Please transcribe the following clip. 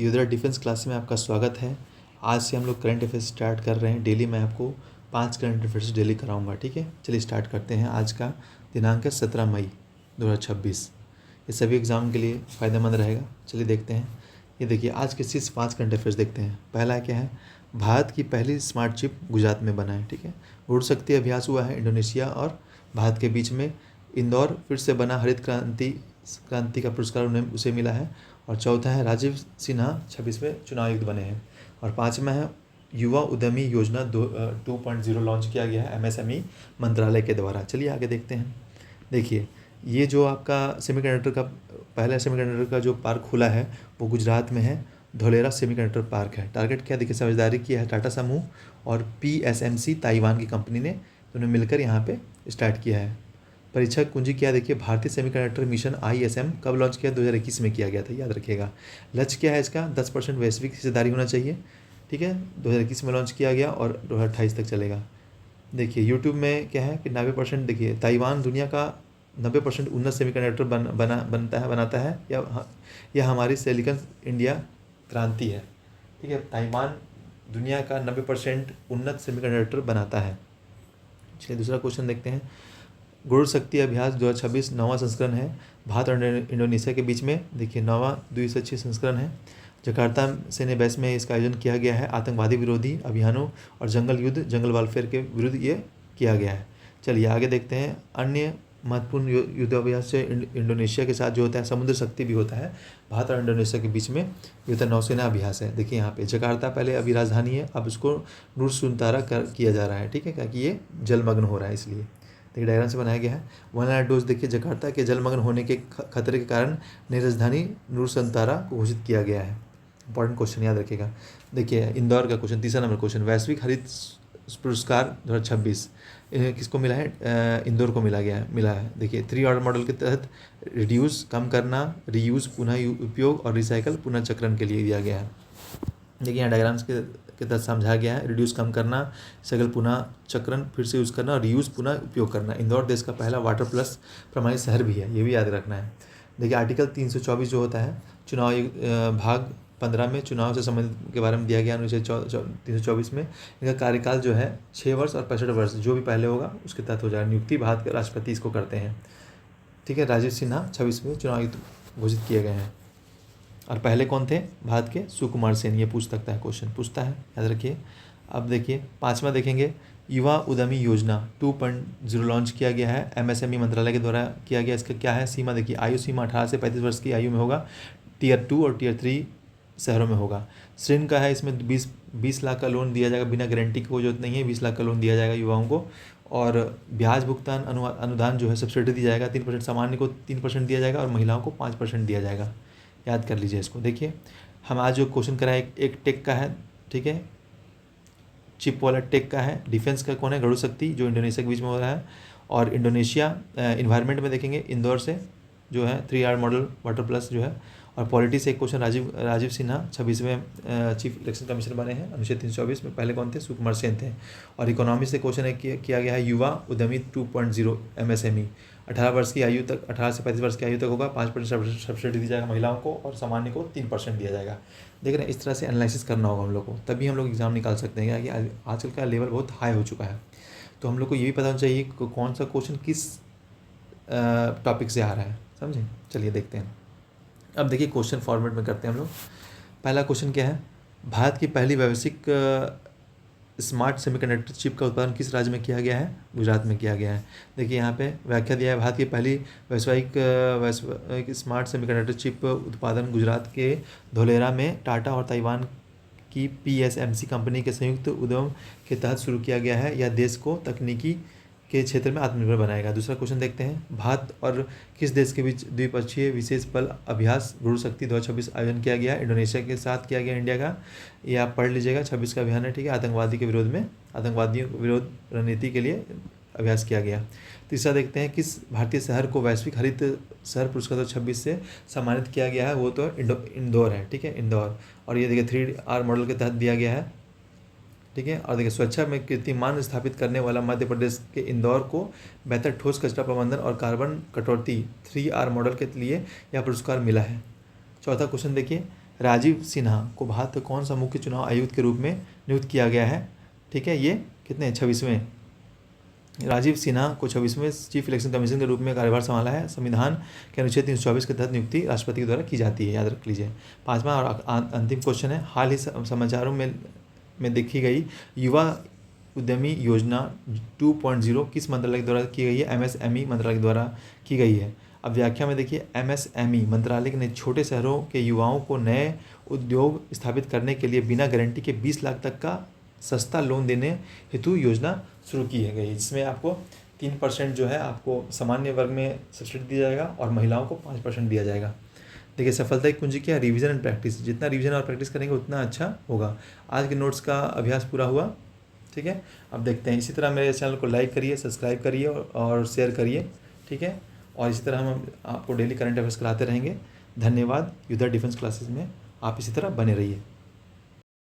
योद्रा defence class में आपका स्वागत है। आज से हम लोग करंट अफेयर्स स्टार्ट कर रहे हैं। डेली मैं आपको 5 करंट अफेयर्स डेली कराऊंगा, ठीक है। चलिए स्टार्ट करते हैं। आज का दिनांक है 17 मई 2026। ये सभी एग्ज़ाम के लिए फ़ायदेमंद रहेगा। चलिए देखते हैं। ये देखिए, आज के सिर्फ 5 करंट अफेयर्स देखते हैं। पहला क्या है, भारत की पहली स्मार्ट चिप गुजरात में बना है, ठीक है। उड़ शक्ति अभ्यास हुआ है इंडोनेशिया और भारत के बीच में। इंदौर फिर से बना हरित क्रांति का पुरस्कार उसे मिला है। और चौथा है, राजीव सिन्हा 26वें चुनाव आयुक्त बने हैं। और पाँचवा है, युवा उद्यमी योजना 2.0 लॉन्च किया गया है एमएसएमई मंत्रालय के द्वारा। चलिए आगे देखते हैं। देखिए, ये जो आपका सेमीकंडक्टर का पहला सेमीकंडक्टर का जो पार्क खुला है वो गुजरात में है, धोलेरा सेमीकंडक्टर पार्क है। टारगेट क्या, देखिए, समझदारी किया है टाटा समूह और पीएसएमसी ताइवान की कंपनी ने, दोनों मिलकर यहाँ पे स्टार्ट किया है। परीक्षा कुंजी क्या, देखिए, भारतीय सेमीकंडक्टर मिशन ISM कब लॉन्च किया, 2021 में किया गया था, याद रखिएगा। लक्ष्य क्या है इसका, 10% वैश्विक हिस्सेदारी होना चाहिए, ठीक है। 2021 में लॉन्च किया गया और 2028 तक चलेगा। देखिए, यूट्यूब में क्या है कि 90%, देखिए, ताइवान दुनिया का 90% उन्नत सेमीकंडक्टर बनाता है, यह हमारी सिलिकॉन इंडिया क्रांति है, ठीक है। ताइवान दुनिया का 90% उन्नत सेमीकंडक्टर बनाता है। चलिए दूसरा क्वेश्चन देखते हैं। गुरु शक्ति अभ्यास 2026 9वां संस्करण है, भारत और इंडोनेशिया के बीच में। देखिए, 9वां द्विपक्षीय संस्करण है। जकार्ता सेने बेस में इसका आयोजन किया गया है। आतंकवादी विरोधी अभियानों और जंगल वारफेयर के विरुद्ध ये किया गया है। चलिए आगे देखते हैं। अन्य महत्वपूर्ण युद्धाभ्यास से इंडोनेशिया के साथ जो होता है समुद्र शक्ति भी होता है। भारत और इंडोनेशिया के बीच में ये होता है नौसेना अभ्यास है। देखिए यहाँ पे जकार्ता पहले अभी राजधानी है, अब इसको नूर सुनतारा किया जा रहा है, ठीक है, क्योंकि ये जलमग्न हो रहा है इसलिए। देखिए डायग्राम से बनाया गया है। 1 डोज, देखिए, जकार्ता के जलमग्न होने के खतरे के कारण नई राजधानी नूरसंतारा को घोषित किया गया है। इंपॉर्टेंट क्वेश्चन याद रखिएगा। देखिए इंदौर का क्वेश्चन, तीसरा नंबर क्वेश्चन, वैश्विक हरित पुरस्कार 2026 किसको मिला है, इंदौर को मिला है। देखिए 3R मॉडल के तहत रिड्यूस कम करना, रीयूज पुनः उपयोग और रिसाइकल पुनर्चक्रण के लिए दिया गया है। देखिए यहाँ डायग्राम्स के तहत समझाया गया है। रिड्यूस कम करना, साइकिल पुनः चक्रण फिर से यूज़ करना और रीयूज पुनः उपयोग करना। इंदौर देश का पहला वाटर प्लस प्रमाणित शहर भी है, ये भी याद रखना है। देखिए आर्टिकल 324 जो होता है चुनाव भाग 15 में चुनाव से संबंधित के बारे में दिया गया अनुच्छेद 324 में। इनका कार्यकाल जो है 6 वर्ष और 65 वर्ष, जो भी पहले होगा उसके तहत हो जाएगा। नियुक्ति भारत के राष्ट्रपति इसको करते हैं, ठीक है। राजीव सिन्हा 26वें चुनाव आयुक्त घोषित किए गए हैं। और पहले कौन थे, भारत के सुकुमार सेन। ये पूछ सकता है, क्वेश्चन पूछता है, याद रखिए। अब देखिए पाँचवा देखेंगे, युवा उद्यमी योजना 2.0 लॉन्च किया गया है, MSME मंत्रालय के द्वारा किया गया। इसका क्या है सीमा, देखिए, आयु सीमा 18 से 35 वर्ष की आयु में होगा। Tier 2 और Tier 3 शहरों में होगा। ऋण का है, इसमें 20 लाख का लोन दिया जाएगा, बिना गारंटी की कोई जरूरत नहीं है। 20 लाख का लोन दिया जाएगा युवाओं को। और ब्याज भुगतान अनुदान जो है सब्सिडी दी जाएगा। 3% सामान्य को 3% दिया जाएगा और महिलाओं को 5% दिया जाएगा। याद कर लीजिए इसको। देखिए हम आज जो क्वेश्चन कराए, एक टेक का है, ठीक है, चिप वाला टेक का है। डिफेंस का कौन है, गरुड़ शक्ति, जो इंडोनेशिया के बीच में हो रहा है। और इंडोनेशिया इन्वायरमेंट में देखेंगे, इंदौर से जो है 3R मॉडल वाटर प्लस जो है। और पॉलिटी से एक क्वेश्चन, राजीव सिन्हा 26वें चीफ इलेक्शन कमिश्नर बने हैं। अनुच्छेद 324 में पहले कौन थे, सुकुमार सेन थे। और इकोनॉमी से क्वेश्चन है किया गया है, युवा उद्यमी 2.0 MSME 18 वर्ष की आयु तक, 18 से 35 वर्ष की आयु तक होगा। 5% सब्सिडी दी जाएगा महिलाओं को और सामान्य को 3% दिया जाएगा। देख रहे हैं, इस तरह से एनालिसिस करना होगा हम लोग को, तभी हम लोग एग्जाम निकाल सकते हैं। कि आजकल का लेवल बहुत हाई हो चुका है, तो हम लोग को ये भी पता होना चाहिए कि कौन सा क्वेश्चन किस टॉपिक से आ रहा है, समझें। चलिए देखते हैं। अब देखिए क्वेश्चन फॉर्मेट में करते हैं हम लोग। पहला क्वेश्चन क्या है, भारत की पहली व्यावसायिक स्मार्ट सेमीकंडक्टर चिप का उत्पादन किस राज्य में किया गया है, गुजरात में किया गया है। देखिए यहाँ पे व्याख्या दिया है, भारत की पहली व्यावसायिक स्मार्ट सेमीकंडक्टर चिप उत्पादन गुजरात के धोलेरा में टाटा और ताइवान की PSMC कंपनी के संयुक्त उद्यम के तहत शुरू किया गया है। यह देश को तकनीकी के क्षेत्र में आत्मनिर्भर बनाएगा। दूसरा क्वेश्चन देखते हैं, भारत और किस देश के बीच द्विपक्षीय विशेष बल अभ्यास गुरु शक्ति 2026 आयोजन किया गया। इंडोनेशिया के साथ किया गया, इंडिया का। ये आप पढ़ लीजिएगा, 26 का अभियान है, ठीक है। आतंकवादियों के विरोध रणनीति के लिए अभ्यास किया गया। तीसरा देखते हैं, किस भारतीय शहर को वैश्विक हरित शहर पुरस्कार 2026 से सम्मानित किया गया है, वो तो इंदौर है, ठीक है, इंदौर। और ये देखिए 3R मॉडल के तहत दिया गया है, ठीक है। और देखिए स्वच्छता में कीर्तिमान स्थापित करने वाला मध्य प्रदेश के इंदौर को बेहतर ठोस कचरा प्रबंधन और कार्बन कटौती 3R मॉडल के लिए यह पुरस्कार मिला है। चौथा क्वेश्चन देखिए, राजीव सिन्हा को भारत का कौन सा मुख्य चुनाव आयुक्त के रूप में नियुक्त किया गया है? ठीक है, ये कितने 26वें राजीव सिन्हा को 26वें चीफ इलेक्शन कमीशन के रूप में कार्यभार संभाला है। संविधान के अनुच्छेद 324 के तहत नियुक्ति राष्ट्रपति के द्वारा की जाती है, याद रख लीजिए। पांचवा और अंतिम क्वेश्चन है, हाल ही समाचारों में देखी गई युवा उद्यमी योजना 2.0 किस मंत्रालय के द्वारा की गई है? MSME मंत्रालय के द्वारा की गई है। अब व्याख्या में देखिए, MSME मंत्रालय ने छोटे शहरों के युवाओं को नए उद्योग स्थापित करने के लिए बिना गारंटी के 20 लाख तक का सस्ता लोन देने हेतु योजना शुरू की है गई, जिसमें आपको 3% जो है आपको सामान्य वर्ग में सब्सिडी दिया जाएगा और महिलाओं को 5% दिया जाएगा। देखिए, सफलता की कुंजी क्या है? Revision and practice. जितना रिवीजन और प्रैक्टिस करेंगे उतना अच्छा होगा। आज के नोट्स का अभ्यास पूरा हुआ, ठीक है। अब देखते हैं, इसी तरह मेरे चैनल को लाइक करिए, सब्सक्राइब करिए और शेयर करिए, ठीक है। और इसी तरह हम आपको डेली करंट अफेयर्स कराते रहेंगे। धन्यवाद। युद्धा डिफेंस क्लासेस में आप इसी तरह बने रहिए।